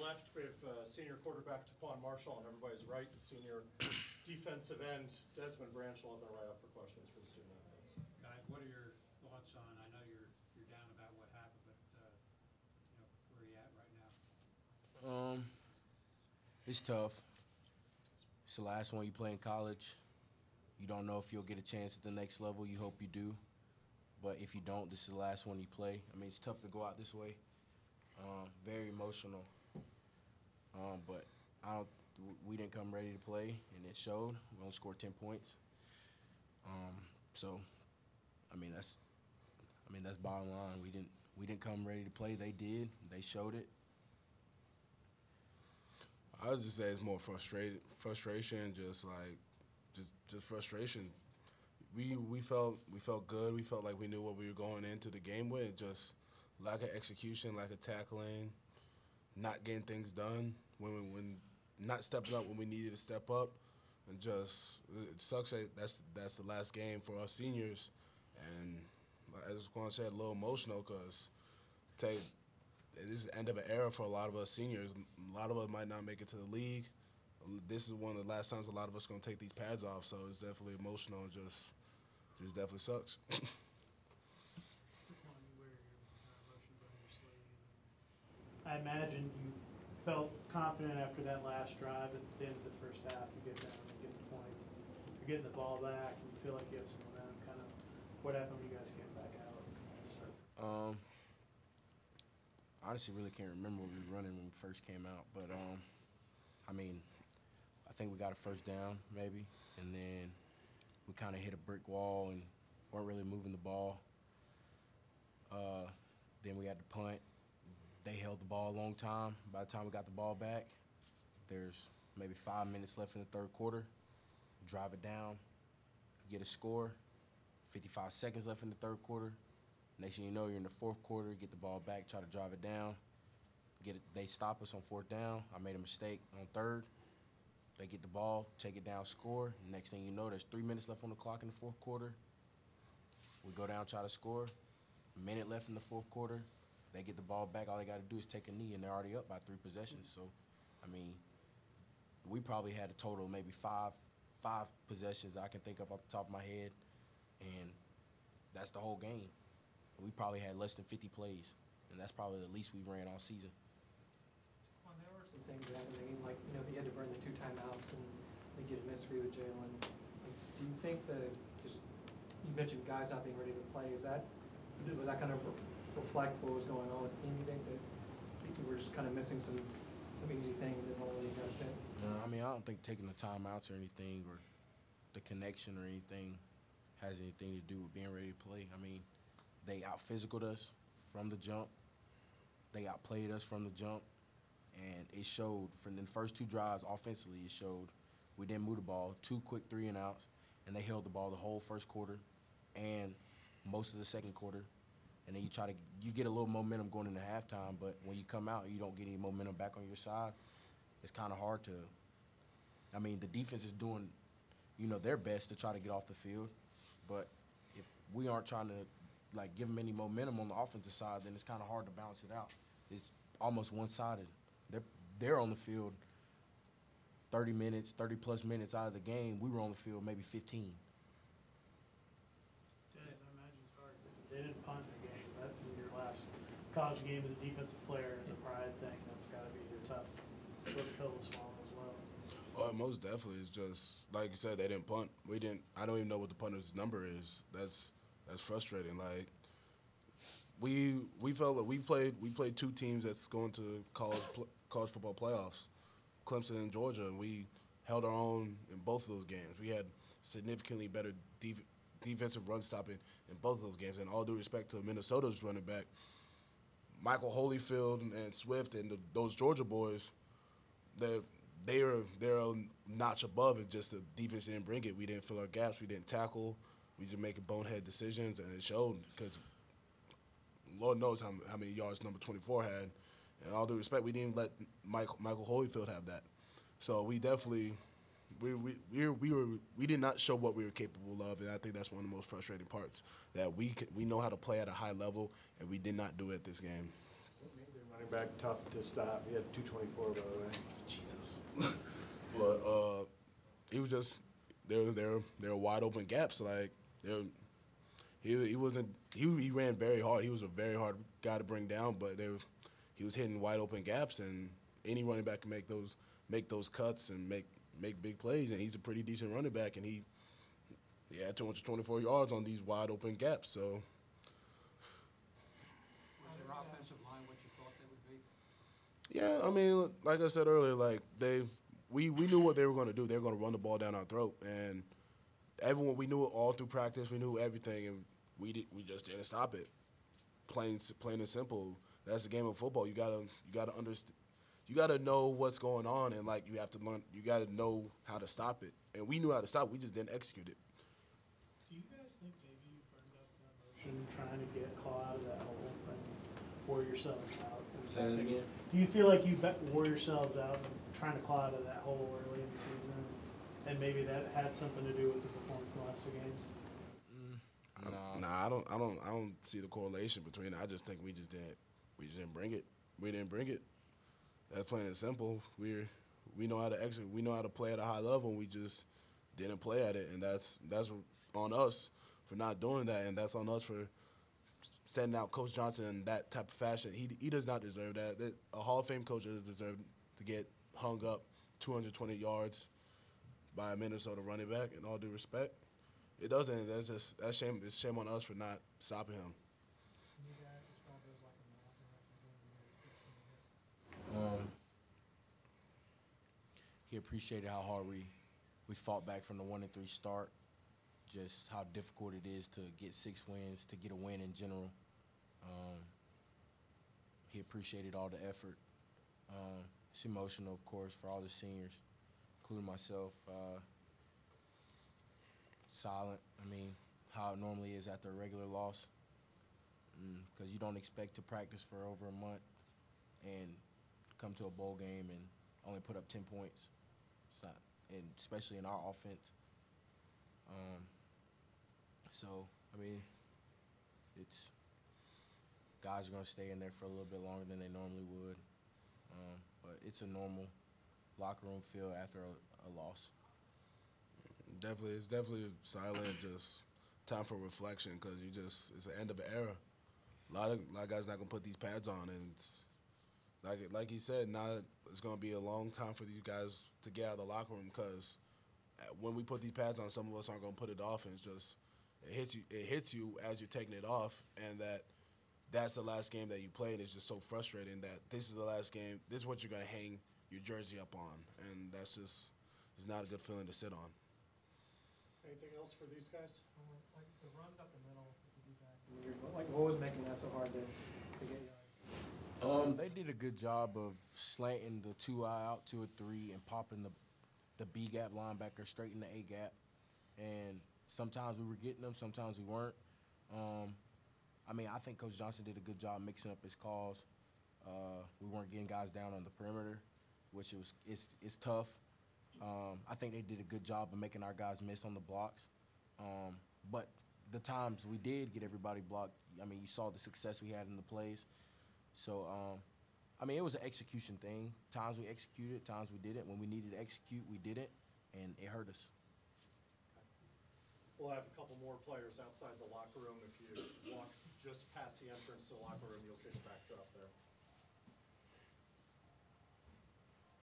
left, we have senior quarterback Taquan Marshall on everybody's right, and senior defensive end Desmond Branch will have been right up for questions for the student athletes. Guys, what are your thoughts on? I know you're down about what happened, but where are you at right now? It's tough. It's the last one you play in college. You don't know if you'll get a chance at the next level. You hope you do. But if you don't, this is the last one you play. I mean, it's tough to go out this way. Very emotional. But we didn't come ready to play, and it showed. We only scored 10 points. So, I mean, that's bottom line. We didn't come ready to play. They did. They showed it. I would just say it's more frustration, just frustration. We felt good. We felt like we knew what we were going into the game with. Just lack of execution, lack of tackling, not getting things done when not stepping up when we needed to step up, and just it sucks that that's the last game for us seniors. And as Quan said, a little emotional because this is the end of an era for a lot of us seniors. A lot of us might not make it to the league. This is one of the last times a lot of us are going to take these pads off, so it's definitely emotional and just definitely sucks. I imagine you felt confident after that last drive at the end of the first half. You get down and get the points, and you're getting the ball back, and you feel like you have some momentum. Kind of what happened when you guys came back out? Honestly, really can't remember what we were running when we first came out, but I mean, I think we got a first down maybe, and then we kind of hit a brick wall and weren't really moving the ball. Then we had to punt. They held the ball a long time. By the time we got the ball back, there's maybe 5 minutes left in the third quarter. Drive it down, get a score. 55 seconds left in the third quarter. Next thing you know, you're in the fourth quarter, get the ball back, try to drive it down. They stop us on fourth down. I made a mistake on third. They get the ball, take it down, score. Next thing you know, there's 3 minutes left on the clock in the fourth quarter. We go down, try to score. A minute left in the fourth quarter. They get the ball back. All they got to do is take a knee, and they're already up by 3 possessions. So, I mean, we probably had a total of maybe five possessions that I can think of off the top of my head, and that's the whole game. We probably had less than 50 plays, and that's probably the least we ran all season. Well, there were some things that happened in the game, like, they had to burn the 2 timeouts and they get a misread with Jalen. Like, do you think you mentioned guys not being ready to play, was that kind of reflect what was going on with the team? You think that you were just kind of missing some easy things that normally you guys did? No, I mean, I don't think taking the timeouts or anything or the connection or anything has anything to do with being ready to play. I mean, they out-physicaled us from the jump. They outplayed us from the jump. And it showed from the first 2 drives offensively, it showed we didn't move the ball, 2 quick 3-and-outs, and they held the ball the whole first quarter and most of the second quarter. And then you get a little momentum going into halftime, but when you come out and you don't get any momentum back on your side, it's kind of hard to. I mean, the defense is doing, their best to try to get off the field, but if we aren't trying to give them any momentum on the offensive side, then it's kind of hard to balance it out. It's almost one-sided. They're on the field 30 minutes, 30-plus minutes out of the game. We were on the field maybe 15. Dennis, I imagine it's hard. They didn't punt in the game. That in your last college game as a defensive player, it's a pride thing. That's got to be a tough sort of pill to swallow as well. Well, most definitely. It's just like you said, they didn't punt. We didn't. I don't even know what the punter's number is. That's frustrating. Like we felt that we played 2 teams that's going to college football playoffs, Clemson and Georgia, and we held our own in both of those games. We had significantly better defensive run stopping in both of those games. And all due respect to Minnesota's running back, Michael Holyfield and Swift and those Georgia boys, they're a notch above it. Just the defense didn't bring it. We didn't fill our gaps. We didn't tackle. We just making bonehead decisions, and it showed because Lord knows how many yards number 24 had. And all due respect, we didn't let Michael Holyfield have that. So we definitely we did not show what we were capable of, and I think that's one of the most frustrating parts, that we know how to play at a high level, and we did not do it this game. What made their Running back, tough to stop. He had 224, by the way. Jesus. But he was just there were wide open gaps. Like he ran very hard. He was a very hard guy to bring down, but he was hitting wide open gaps, and any running back can make those cuts and make big plays. And he's a pretty decent running back, and he had 224 yards on these wide open gaps. So. Was their offensive line what you thought they would be? Yeah, I mean, like I said earlier, like we knew what they were going to do. They were going to run the ball down our throat, and we knew it all through practice. We knew everything, and we just didn't stop it. Plain and simple. That's the game of football. You gotta understand. You gotta know what's going on, and like you have to learn. You gotta know how to stop it, and we knew how to stop it. We just didn't execute it. Do you guys think maybe you burned up the emotion trying to get Claw out of that hole and wore yourselves out? Say that again. Do you feel like you wore yourselves out and trying to claw out of that hole early in the season, and maybe that had something to do with the performance in the last 2 games? Nah, I don't see the correlation between it. I just think we just didn't bring it. We didn't bring it. That's plain and simple. We know how to execute. We know how to play at a high level, and we just didn't play at it. And that's on us for not doing that, and that's on us for sending out Coach Johnson in that type of fashion. He does not deserve that. A Hall of Fame coach doesn't deserve to get hung up 220 yards by a Minnesota running back. In all due respect, it doesn't. That's shame. It's shame on us for not stopping him. You guys describe it as like a marathon, like He appreciated how hard we fought back from the 1-3 start. Just how difficult it is to get 6 wins, to get a win in general. He appreciated all the effort. It's emotional, of course, for all the seniors, including myself. Silent, I mean, how it normally is after a regular loss, because you don't expect to practice for over a month and come to a bowl game and only put up 10 points. It's not, and especially in our offense. So, I mean, guys are going to stay in there for a little bit longer than they normally would. But it's a normal locker room feel after a loss. It's definitely silent, just time for reflection, because it's the end of an era. A lot of guys not gonna put these pads on, and it's like he said, now it's gonna be a long time for these guys to get out of the locker room, because when we put these pads on, some of us aren't gonna put it off, and it hits you as you're taking it off, and that's the last game that you play, and it's just so frustrating that this is the last game. This is what you're gonna hang your jersey up on, and it's not a good feeling to sit on. Anything else for these guys? like the runs up the middle with the D-backs. Like what was making that so hard to get yards? They did a good job of slanting the 2-eye out to a 3 and popping the B gap linebacker straight in the A gap. And sometimes we were getting them, sometimes we weren't. I mean, I think Coach Johnson did a good job mixing up his calls. We weren't getting guys down on the perimeter, which it's tough. I think they did a good job of making our guys miss on the blocks. But the times we did get everybody blocked, I mean, you saw the success we had in the plays. So, I mean, it was an execution thing. Times we executed, times we didn't. When we needed to execute, we didn't, and it hurt us. We'll have a couple more players outside the locker room. If you walk just past the entrance to the locker room, you'll see the backdrop there.